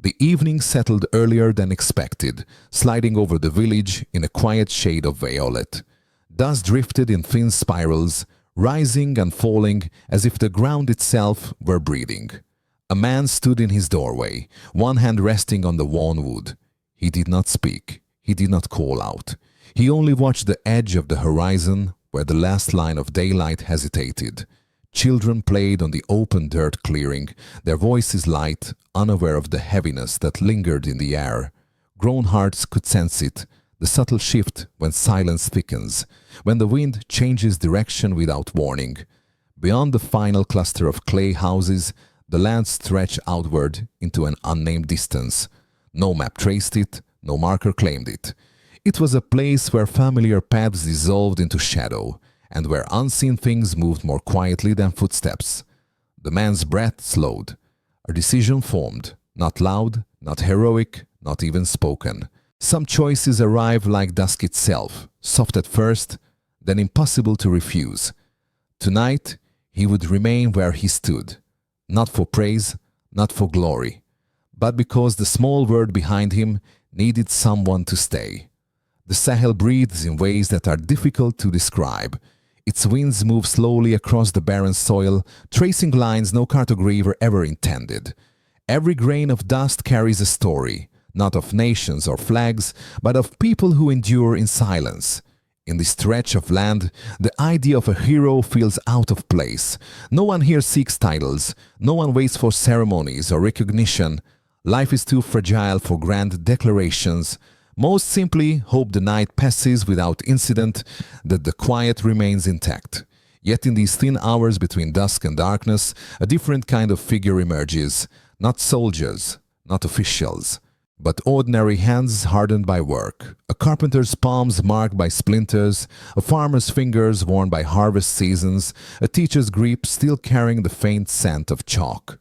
The evening settled earlier than expected, sliding over the village in a quiet shade of violet. Dust drifted in thin spirals, rising and falling as if the ground itself were breathing. A man stood in his doorway, one hand resting on the worn wood. He did not speak. He did not call out. He only watched the edge of the horizon where the last line of daylight hesitated. Children played on the open dirt clearing, their voices light, unaware of the heaviness that lingered in the air. Grown hearts could sense it, the subtle shift when silence thickens, when the wind changes direction without warning. Beyond the final cluster of clay houses, the land stretched outward into an unnamed distance. No map traced it, no marker claimed it. It was a place where familiar paths dissolved into shadow, and where unseen things moved more quietly than footsteps. The man's breath slowed. A decision formed, not loud, not heroic, not even spoken. Some choices arrive like dusk itself, soft at first, then impossible to refuse. Tonight, he would remain where he stood, not for praise, not for glory, but because the small world behind him needed someone to stay. The Sahel breathes in ways that are difficult to describe. Its winds move slowly across the barren soil, tracing lines no cartographer ever intended. Every grain of dust carries a story, not of nations or flags, but of people who endure in silence. In this stretch of land, the idea of a hero feels out of place. No one here seeks titles, no one waits for ceremonies or recognition. Life is too fragile for grand declarations. Most simply hope the night passes without incident, that the quiet remains intact. Yet in these thin hours between dusk and darkness, a different kind of figure emerges. Not soldiers, not officials, but ordinary hands hardened by work, a carpenter's palms marked by splinters, a farmer's fingers worn by harvest seasons, a teacher's grip still carrying the faint scent of chalk.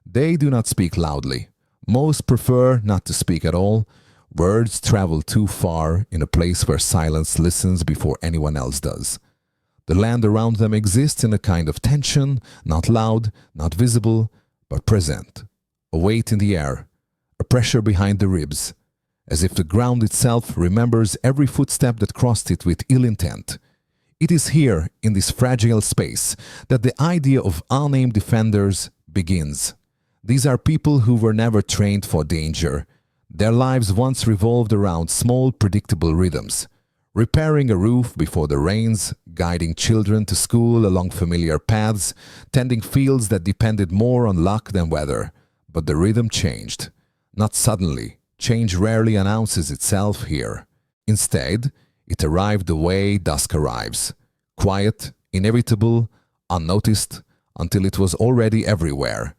They do not speak loudly. Most prefer not to speak at all. Words travel too far in a place where silence listens before anyone else does. The land around them exists in a kind of tension, not loud, not visible, but present. A weight in the air, a pressure behind the ribs, as if the ground itself remembers every footstep that crossed it with ill intent. It is here, in this fragile space, that the idea of unnamed defenders begins. These are people who were never trained for danger. Their lives once revolved around small, predictable rhythms. Repairing a roof before the rains, guiding children to school along familiar paths, tending fields that depended more on luck than weather. But the rhythm changed. Not suddenly. Change rarely announces itself here. Instead, it arrived the way dusk arrives. Quiet, inevitable, unnoticed, until it was already everywhere.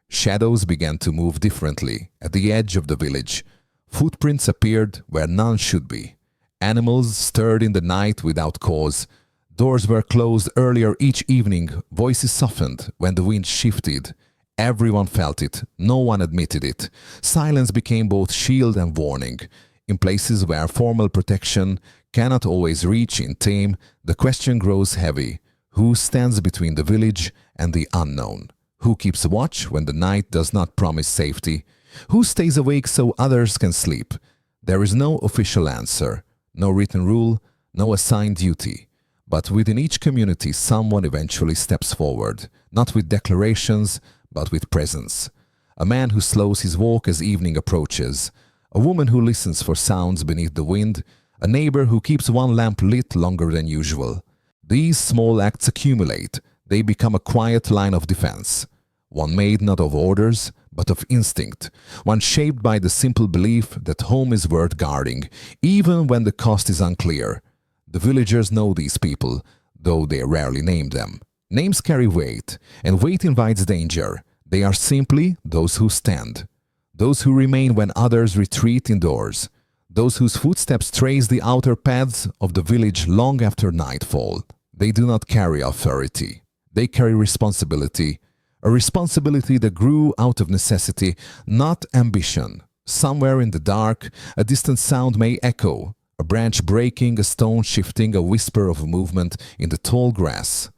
Shadows began to move differently at the edge of the village. Footprints appeared where none should be. Animals stirred in the night without cause. Doors were closed earlier each evening. Voices softened when the wind shifted. Everyone felt it. No one admitted it. Silence became both shield and warning. In places where formal protection cannot always reach in time, the question grows heavy. Who stands between the village and the unknown? Who keeps watch when the night does not promise safety? Who stays awake so others can sleep? There is no official answer, no written rule, no assigned duty. But within each community, someone eventually steps forward, not with declarations, but with presence. A man who slows his walk as evening approaches. A woman who listens for sounds beneath the wind. A neighbor who keeps one lamp lit longer than usual. These small acts accumulate. They become a quiet line of defense. One made not of orders, but of instinct. One shaped by the simple belief that home is worth guarding, even when the cost is unclear. The villagers know these people, though they rarely name them. Names carry weight, and weight invites danger. They are simply those who stand. Those who remain when others retreat indoors. Those whose footsteps trace the outer paths of the village long after nightfall. They do not carry authority. They carry responsibility. A responsibility that grew out of necessity, not ambition. Somewhere in the dark, a distant sound may echo. A branch breaking, a stone shifting, a whisper of movement in the tall grass.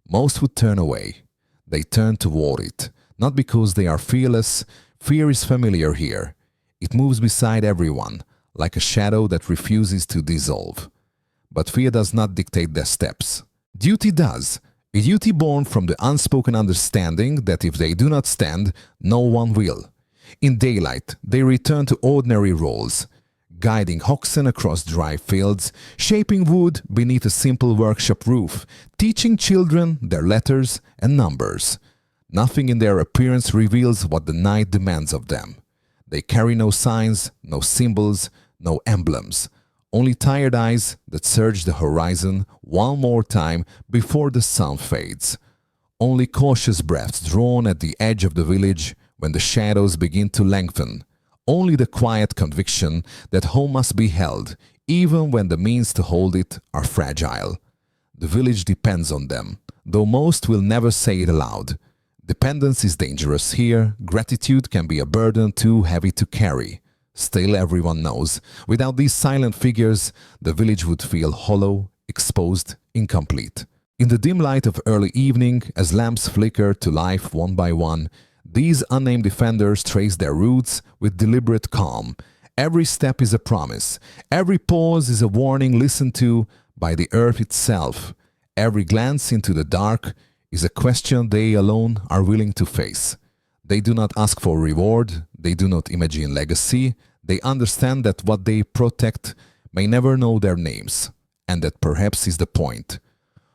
Most would turn away. They turn toward it, not because they are fearless. Fear is familiar here. It moves beside everyone, like a shadow that refuses to dissolve. But fear does not dictate their steps. Duty does. A duty born from the unspoken understanding that if they do not stand, no one will. In daylight, they return to ordinary roles, guiding oxen across dry fields, shaping wood beneath a simple workshop roof, teaching children their letters and numbers. Nothing in their appearance reveals what the night demands of them. They carry no signs, no symbols, no emblems, only tired eyes that search the horizon one more time before the sun fades. Only cautious breaths drawn at the edge of the village when the shadows begin to lengthen. Only the quiet conviction that home must be held, even when the means to hold it are fragile. The village depends on them, though most will never say it aloud. Dependence is dangerous here. Gratitude can be a burden too heavy to carry. Still, everyone knows, without these silent figures, the village would feel hollow, exposed, incomplete. In the dim light of early evening, as lamps flicker to life one by one, these unnamed defenders trace their routes with deliberate calm. Every step is a promise. Every pause is a warning listened to by the earth itself. Every glance into the dark is a question they alone are willing to face. They do not ask for reward. They do not imagine legacy. They understand that what they protect may never know their names, and that perhaps is the point.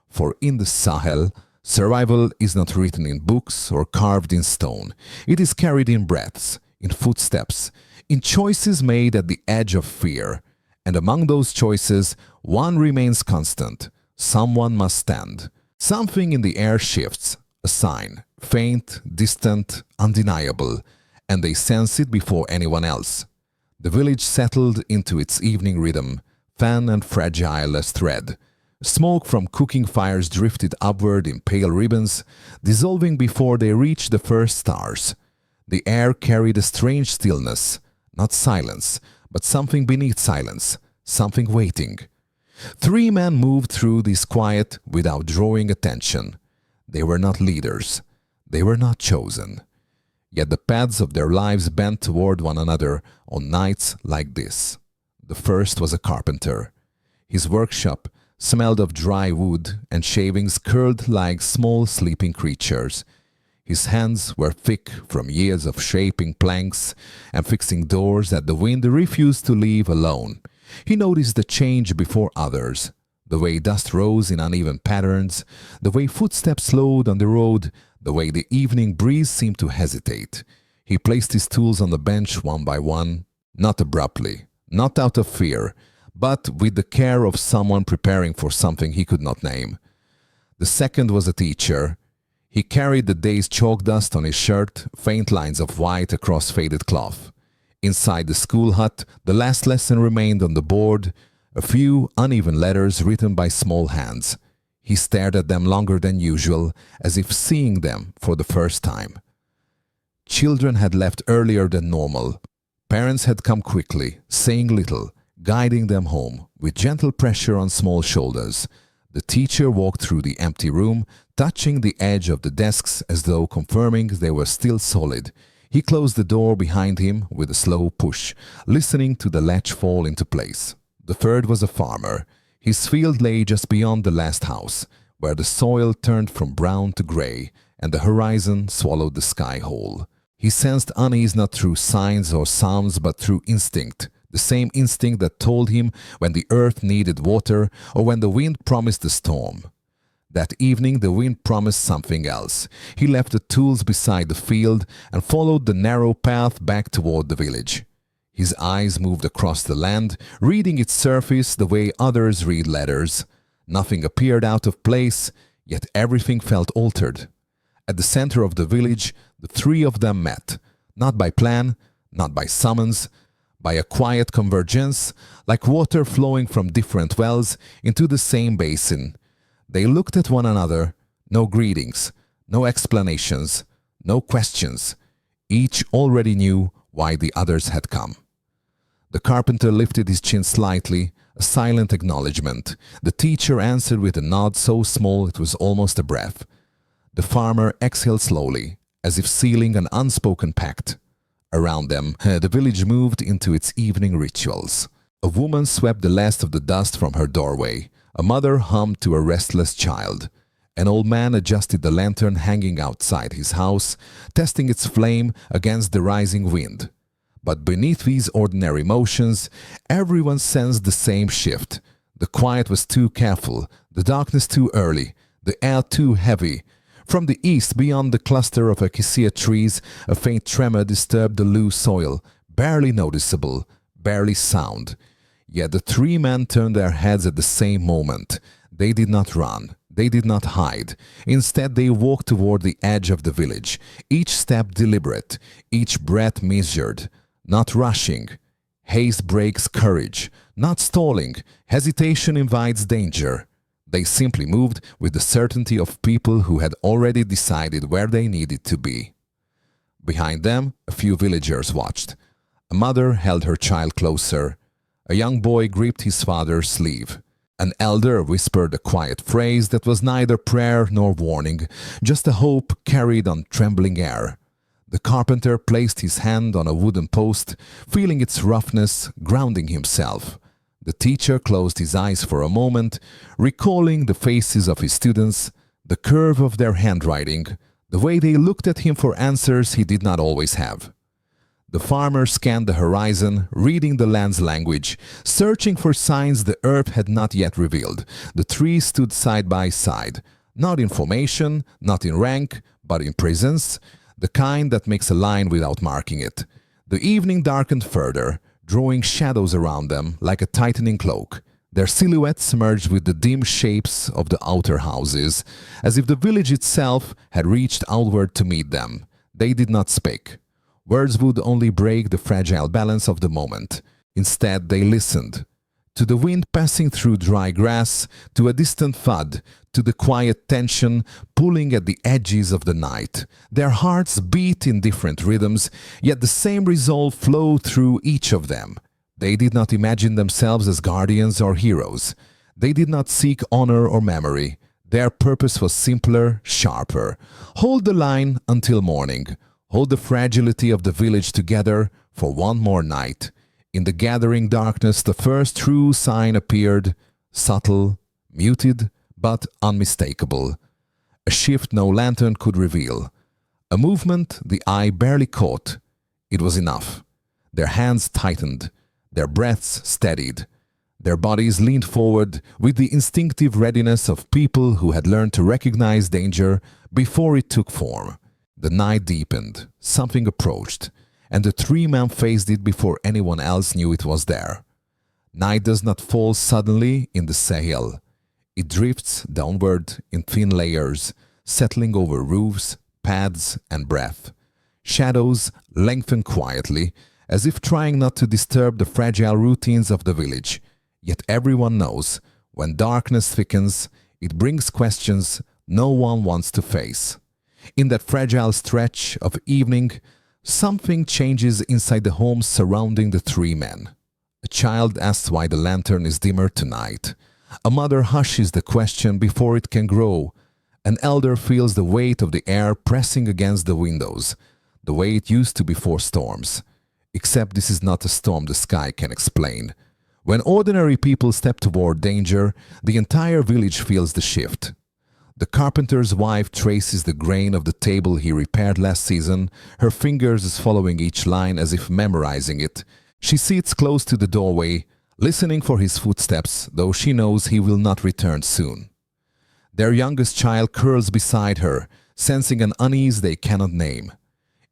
For in the Sahel, survival is not written in books or carved in stone. It is carried in breaths, in footsteps, in choices made at the edge of fear. And among those choices, one remains constant. Someone must stand. Something in the air shifts, a sign, faint, distant, undeniable, and they sense it before anyone else. The village settled into its evening rhythm, thin and fragile as thread. Smoke from cooking fires drifted upward in pale ribbons, dissolving before they reached the first stars. The air carried a strange stillness, not silence, but something beneath silence, something waiting. 3 men moved through this quiet without drawing attention. They were not leaders. They were not chosen. Yet the paths of their lives bent toward one another on nights like this. The first was a carpenter. His workshop smelled of dry wood, and shavings curled like small sleeping creatures. His hands were thick from years of shaping planks and fixing doors that the wind refused to leave alone. He noticed the change before others, the way dust rose in uneven patterns, the way footsteps slowed on the road, the way the evening breeze seemed to hesitate. He placed his tools on the bench one by one, not abruptly, not out of fear, but with the care of someone preparing for something he could not name. The second was a teacher. He carried the day's chalk dust on his shirt, faint lines of white across faded cloth. Inside the school hut, the last lesson remained on the board, a few uneven letters written by small hands. He stared at them longer than usual, as if seeing them for the first time. Children had left earlier than normal. Parents had come quickly, saying little, guiding them home, with gentle pressure on small shoulders. The teacher walked through the empty room, touching the edge of the desks as though confirming they were still solid. He closed the door behind him with a slow push, listening to the latch fall into place. The third was a farmer. His field lay just beyond the last house, where the soil turned from brown to gray, and the horizon swallowed the sky whole. He sensed unease not through signs or sounds, but through instinct, the same instinct that told him when the earth needed water or when the wind promised a storm. That evening the wind promised something else. He left the tools beside the field and followed the narrow path back toward the village. His eyes moved across the land, reading its surface the way others read letters. Nothing appeared out of place, yet everything felt altered. At the center of the village, the 3 of them met, not by plan, not by summons, by a quiet convergence, like water flowing from different wells into the same basin. They looked at one another, no greetings, no explanations, no questions. Each already knew why the others had come. The carpenter lifted his chin slightly, a silent acknowledgement. The teacher answered with a nod so small it was almost a breath. The farmer exhaled slowly, as if sealing an unspoken pact. Around them, the village moved into its evening rituals. A woman swept the last of the dust from her doorway. A mother hummed to a restless child. An old man adjusted the lantern hanging outside his house, testing its flame against the rising wind. But beneath these ordinary motions, everyone sensed the same shift. The quiet was too careful, the darkness too early, the air too heavy. From the east, beyond the cluster of acacia trees, a faint tremor disturbed the loose soil, barely noticeable, barely sound. Yet the three men turned their heads at the same moment. They did not run. They did not hide. Instead, they walked toward the edge of the village, each step deliberate, each breath measured, not rushing. Haste breaks courage, not stalling. Hesitation invites danger. They simply moved with the certainty of people who had already decided where they needed to be. Behind them, a few villagers watched. A mother held her child closer. A young boy gripped his father's sleeve. An elder whispered a quiet phrase that was neither prayer nor warning, just a hope carried on trembling air. The carpenter placed his hand on a wooden post, feeling its roughness, grounding himself. The teacher closed his eyes for a moment, recalling the faces of his students, the curve of their handwriting, the way they looked at him for answers he did not always have. The farmer scanned the horizon, reading the land's language, searching for signs the earth had not yet revealed. The three stood side by side, not in formation, not in rank, but in presence, the kind that makes a line without marking it. The evening darkened further, drawing shadows around them like a tightening cloak. Their silhouettes merged with the dim shapes of the outer houses, as if the village itself had reached outward to meet them. They did not speak. Words would only break the fragile balance of the moment. Instead, they listened. To the wind passing through dry grass, to a distant thud, to the quiet tension pulling at the edges of the night. Their hearts beat in different rhythms, yet the same resolve flowed through each of them. They did not imagine themselves as guardians or heroes. They did not seek honor or memory. Their purpose was simpler, sharper. Hold the line until morning. Hold the fragility of the village together for one more night. In the gathering darkness, the first true sign appeared, subtle, muted, but unmistakable. A shift no lantern could reveal. A movement the eye barely caught. It was enough. Their hands tightened. Their breaths steadied. Their bodies leaned forward with the instinctive readiness of people who had learned to recognize danger before it took form. The night deepened. Something approached, and the three men faced it before anyone else knew it was there. Night does not fall suddenly in the Sahel. It drifts downward in thin layers, settling over roofs, paths, and breath. Shadows lengthen quietly, as if trying not to disturb the fragile routines of the village. Yet everyone knows, when darkness thickens, it brings questions no one wants to face. In that fragile stretch of evening, something changes inside the home surrounding the three men. A child asks why the lantern is dimmer tonight. A mother hushes the question before it can grow. An elder feels the weight of the air pressing against the windows, the way it used to before storms. Except this is not a storm the sky can explain. When ordinary people step toward danger, the entire village feels the shift. The carpenter's wife traces the grain of the table he repaired last season, her fingers following each line as if memorizing it. She sits close to the doorway, listening for his footsteps, though she knows he will not return soon. Their youngest child curls beside her, sensing an unease they cannot name.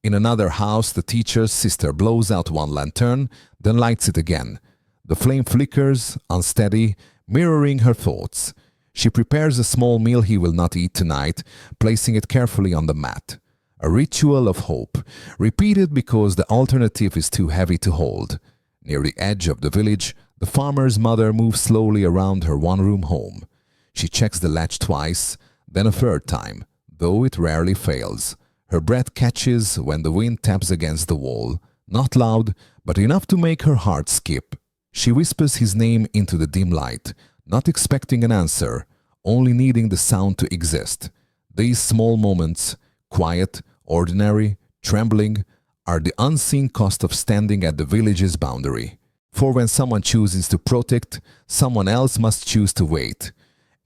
In another house, the teacher's sister blows out one lantern, then lights it again. The flame flickers, unsteady, mirroring her thoughts. She prepares a small meal he will not eat tonight, placing it carefully on the mat. A ritual of hope, repeated because the alternative is too heavy to hold. Near the edge of the village, the farmer's mother moves slowly around her one-room home. She checks the latch twice, then a third time, though it rarely fails. Her breath catches when the wind taps against the wall, not loud, but enough to make her heart skip. She whispers his name into the dim light, not expecting an answer, only needing the sound to exist. These small moments, quiet, ordinary, trembling, are the unseen cost of standing at the village's boundary. For when someone chooses to protect, someone else must choose to wait.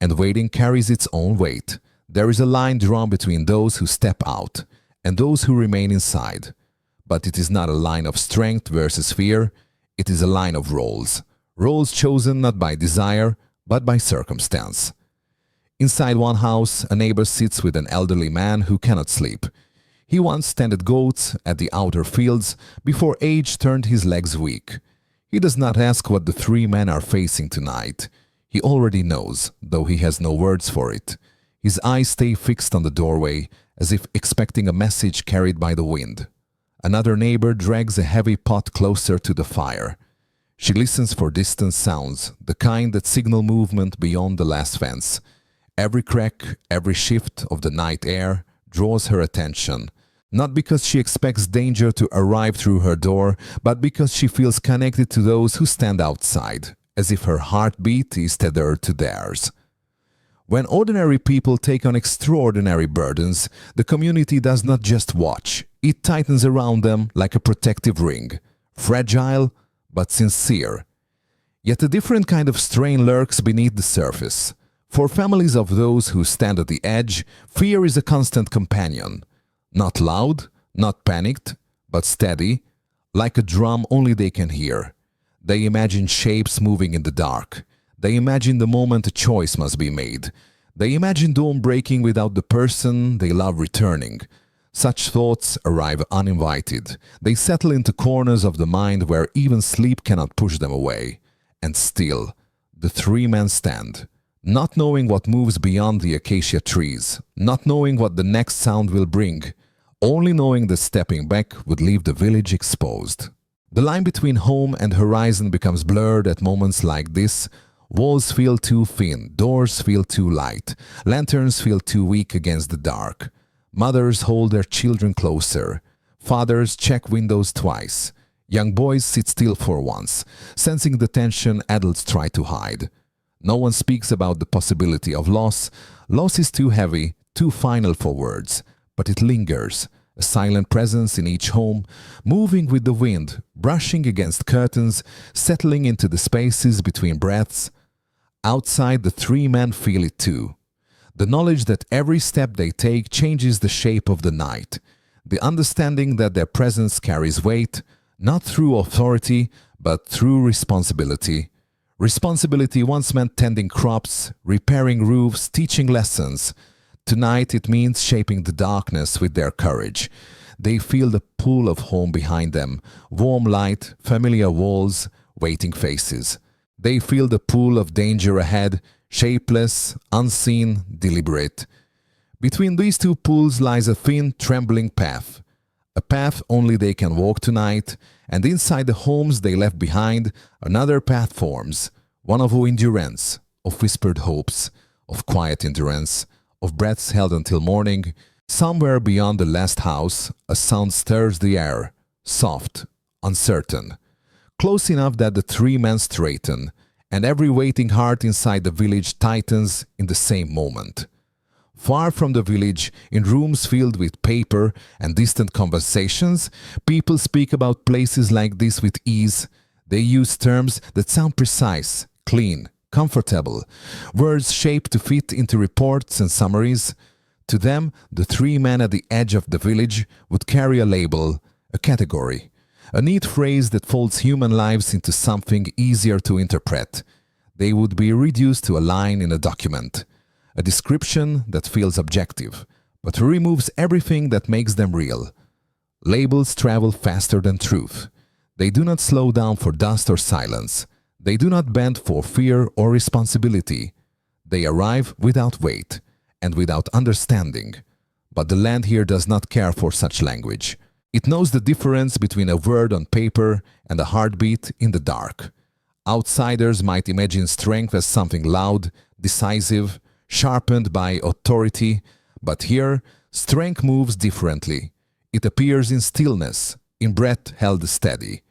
And waiting carries its own weight. There is a line drawn between those who step out and those who remain inside. But it is not a line of strength versus fear, it is a line of roles. Roles chosen not by desire, but by circumstance. Inside one house, a neighbor sits with an elderly man who cannot sleep. He once tended goats at the outer fields before age turned his legs weak. He does not ask what the three men are facing tonight. He already knows, though he has no words for it. His eyes stay fixed on the doorway, as if expecting a message carried by the wind. Another neighbor drags a heavy pot closer to the fire. She listens for distant sounds, the kind that signal movement beyond the last fence. Every crack, every shift of the night air draws her attention, not because she expects danger to arrive through her door, but because she feels connected to those who stand outside, as if her heartbeat is tethered to theirs. When ordinary people take on extraordinary burdens, the community does not just watch, it tightens around them like a protective ring, fragile but sincere. Yet a different kind of strain lurks beneath the surface. For families of those who stand at the edge, fear is a constant companion. Not loud, not panicked, but steady, like a drum only they can hear. They imagine shapes moving in the dark. They imagine the moment a choice must be made. They imagine dawn breaking without the person they love returning. Such thoughts arrive uninvited. They settle into corners of the mind where even sleep cannot push them away. And still, the three men stand. Not knowing what moves beyond the acacia trees, not knowing what the next sound will bring, only knowing that stepping back would leave the village exposed. The line between home and horizon becomes blurred at moments like this. Walls feel too thin, doors feel too light, lanterns feel too weak against the dark. Mothers hold their children closer. Fathers check windows twice. Young boys sit still for once, sensing the tension adults try to hide. No one speaks about the possibility of loss. Loss is too heavy, too final for words, but it lingers, a silent presence in each home, moving with the wind, brushing against curtains, settling into the spaces between breaths. Outside, the three men feel it too. The knowledge that every step they take changes the shape of the night. The understanding that their presence carries weight, not through authority, but through responsibility. Responsibility once meant tending crops, repairing roofs, teaching lessons. Tonight it means shaping the darkness with their courage. They feel the pull of home behind them, warm light, familiar walls, waiting faces. They feel the pull of danger ahead, shapeless, unseen, deliberate. Between these two pulls lies a thin, trembling path. A path only they can walk tonight, and inside the homes they left behind, another path forms, one of endurance, of whispered hopes, of quiet endurance, of breaths held until morning. Somewhere beyond the last house, a sound stirs the air, soft, uncertain, close enough that the three men straighten, and every waiting heart inside the village tightens in the same moment. Far from the village, in rooms filled with paper and distant conversations, people speak about places like this with ease. They use terms that sound precise, clean, comfortable, words shaped to fit into reports and summaries. To them, the three men at the edge of the village would carry a label, a category, a neat phrase that folds human lives into something easier to interpret. They would be reduced to a line in a document, a description that feels objective, but removes everything that makes them real. Labels travel faster than truth. They do not slow down for dust or silence. They do not bend for fear or responsibility. They arrive without weight and without understanding. But the land here does not care for such language. It knows the difference between a word on paper and a heartbeat in the dark. Outsiders might imagine strength as something loud, decisive, sharpened by authority, but here, strength moves differently. It appears in stillness, in breath held steady,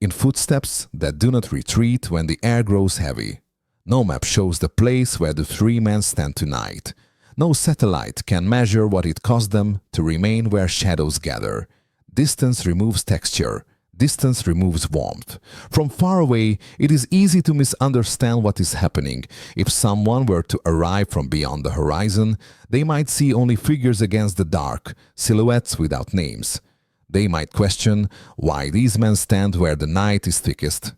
in footsteps that do not retreat when the air grows heavy. No map shows the place where the three men stand tonight. No satellite can measure what it cost them to remain where shadows gather. Distance removes texture. Distance removes warmth. From far away, it is easy to misunderstand what is happening. If someone were to arrive from beyond the horizon, they might see only figures against the dark, silhouettes without names. They might question why these men stand where the night is thickest.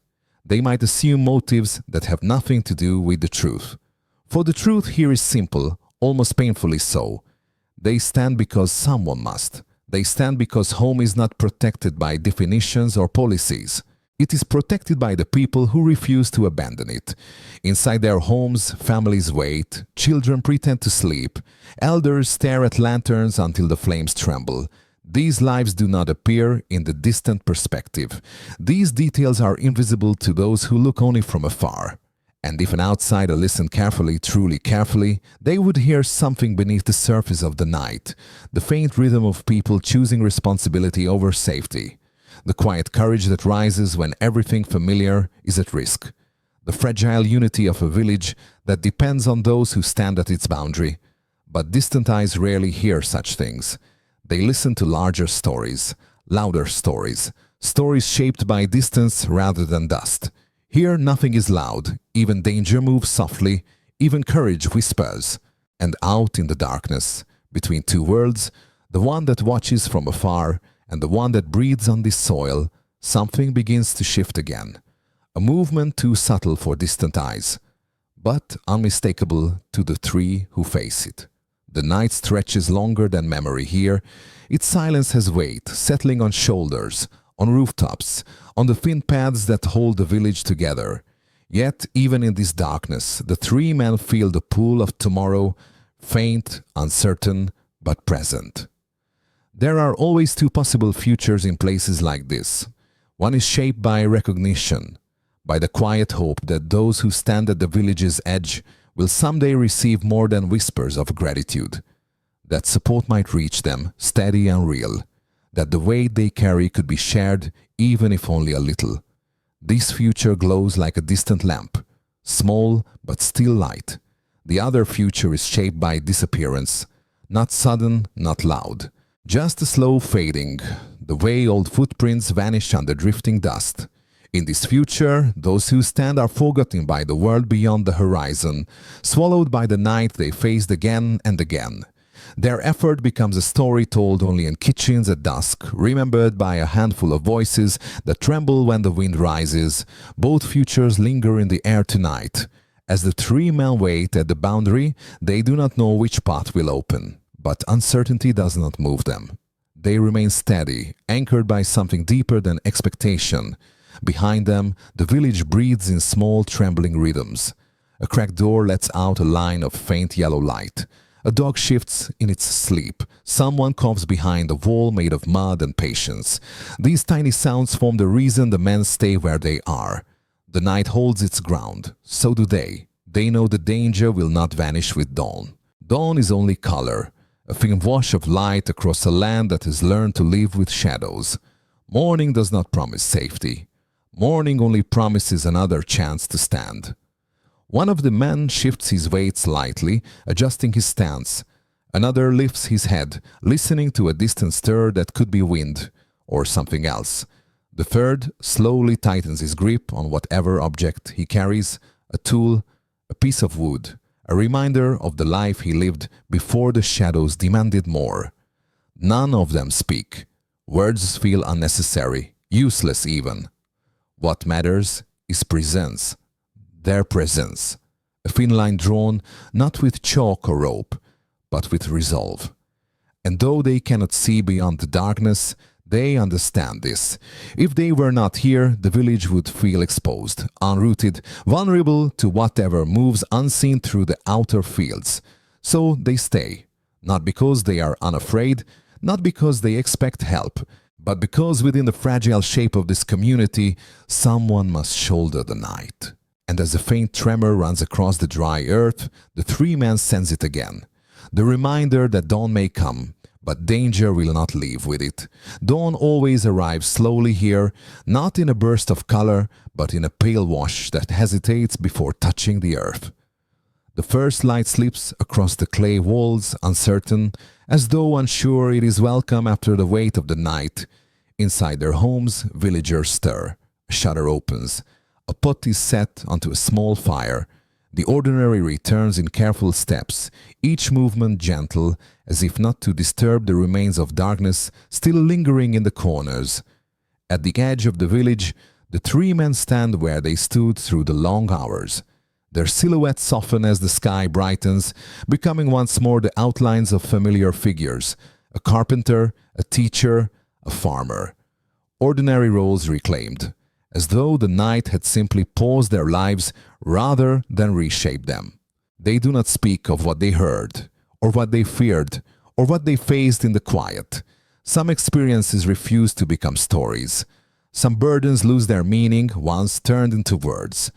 They might assume motives that have nothing to do with the truth. For the truth here is simple, almost painfully so. They stand because someone must. They stand because home is not protected by definitions or policies. It is protected by the people who refuse to abandon it. Inside their homes, families wait, children pretend to sleep, elders stare at lanterns until the flames tremble. These lives do not appear in the distant perspective. These details are invisible to those who look only from afar. And if an outsider listened carefully, truly carefully, they would hear something beneath the surface of the night, the faint rhythm of people choosing responsibility over safety, the quiet courage that rises when everything familiar is at risk, the fragile unity of a village that depends on those who stand at its boundary. But distant eyes rarely hear such things. They listen to larger stories, louder stories, stories shaped by distance rather than dust. Here nothing is loud, even danger moves softly, even courage whispers. And out in the darkness, between two worlds, the one that watches from afar and the one that breathes on this soil, something begins to shift again. A movement too subtle for distant eyes, but unmistakable to the three who face it. The night stretches longer than memory here. Its silence has weight, settling on shoulders, on rooftops, on the thin paths that hold the village together. Yet, even in this darkness, the three men feel the pull of tomorrow, faint, uncertain, but present. There are always two possible futures in places like this. One is shaped by recognition, by the quiet hope that those who stand at the village's edge will someday receive more than whispers of gratitude, that support might reach them, steady and real, that the weight they carry could be shared, even if only a little. This future glows like a distant lamp, small but still light. The other future is shaped by disappearance, not sudden, not loud, just a slow fading, the way old footprints vanish under drifting dust. In this future, those who stand are forgotten by the world beyond the horizon, swallowed by the night they faced again and again. Their effort becomes a story told only in kitchens at dusk, remembered by a handful of voices that tremble when the wind rises. Both futures linger in the air tonight. As the three men wait at the boundary, they do not know which path will open, but uncertainty does not move them. They remain steady, anchored by something deeper than expectation. Behind them, the village breathes in small, trembling rhythms. A cracked door lets out a line of faint yellow light. A dog shifts in its sleep. Someone coughs behind a wall made of mud and patience. These tiny sounds form the reason the men stay where they are. The night holds its ground. So do they. They know the danger will not vanish with dawn. Dawn is only color, a thin wash of light across a land that has learned to live with shadows. Morning does not promise safety. Morning only promises another chance to stand. One of the men shifts his weight slightly, adjusting his stance. Another lifts his head, listening to a distant stir that could be wind or something else. The third slowly tightens his grip on whatever object he carries, a tool, a piece of wood, a reminder of the life he lived before the shadows demanded more. None of them speak. Words feel unnecessary, useless even. What matters is presence. Their presence, a thin line drawn not with chalk or rope, but with resolve. And though they cannot see beyond the darkness, they understand this. If they were not here, the village would feel exposed, unrooted, vulnerable to whatever moves unseen through the outer fields. So they stay, not because they are unafraid, not because they expect help, but because within the fragile shape of this community, someone must shoulder the night. And as a faint tremor runs across the dry earth, the three men sense it again. The reminder that dawn may come, but danger will not leave with it. Dawn always arrives slowly here, not in a burst of color, but in a pale wash that hesitates before touching the earth. The first light slips across the clay walls, uncertain, as though unsure it is welcome after the weight of the night. Inside their homes, villagers stir. A shutter opens. A pot is set onto a small fire. The ordinary returns in careful steps, each movement gentle, as if not to disturb the remains of darkness still lingering in the corners. At the edge of the village, the three men stand where they stood through the long hours. Their silhouettes soften as the sky brightens, becoming once more the outlines of familiar figures: a carpenter, a teacher, a farmer. Ordinary roles reclaimed, as though the night had simply paused their lives rather than reshaped them. They do not speak of what they heard, or what they feared, or what they faced in the quiet. Some experiences refuse to become stories. Some burdens lose their meaning once turned into words.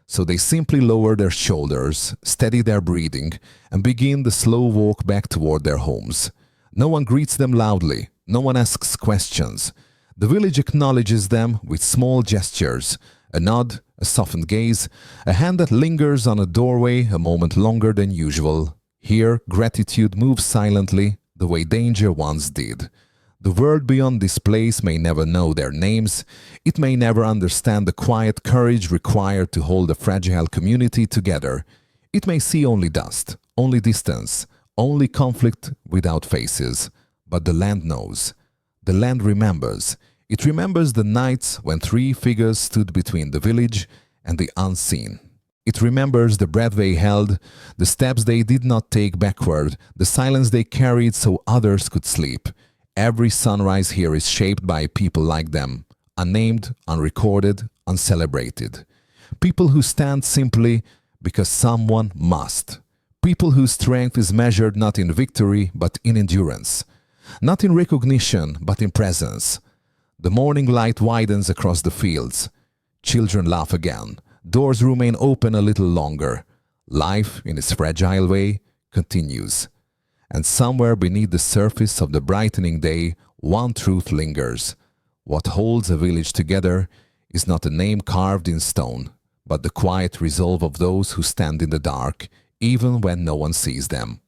So they simply lower their shoulders, steady their breathing, and begin the slow walk back toward their homes. No one greets them loudly. No one asks questions. The village acknowledges them with small gestures, a nod, a softened gaze, a hand that lingers on a doorway a moment longer than usual. Here, gratitude moves silently, the way danger once did. The world beyond this place may never know their names. It may never understand the quiet courage required to hold a fragile community together. It may see only dust, only distance, only conflict without faces. But the land knows. The land remembers. It remembers the nights when three figures stood between the village and the unseen. It remembers the breath they held, the steps they did not take backward, the silence they carried so others could sleep. Every sunrise here is shaped by people like them, unnamed, unrecorded, uncelebrated. People who stand simply because someone must. People whose strength is measured not in victory but in endurance. Not in recognition but in presence. The morning light widens across the fields. Children laugh again. Doors remain open a little longer. Life, in its fragile way, continues. And somewhere beneath the surface of the brightening day, one truth lingers. What holds a village together is not a name carved in stone, but the quiet resolve of those who stand in the dark, even when no one sees them.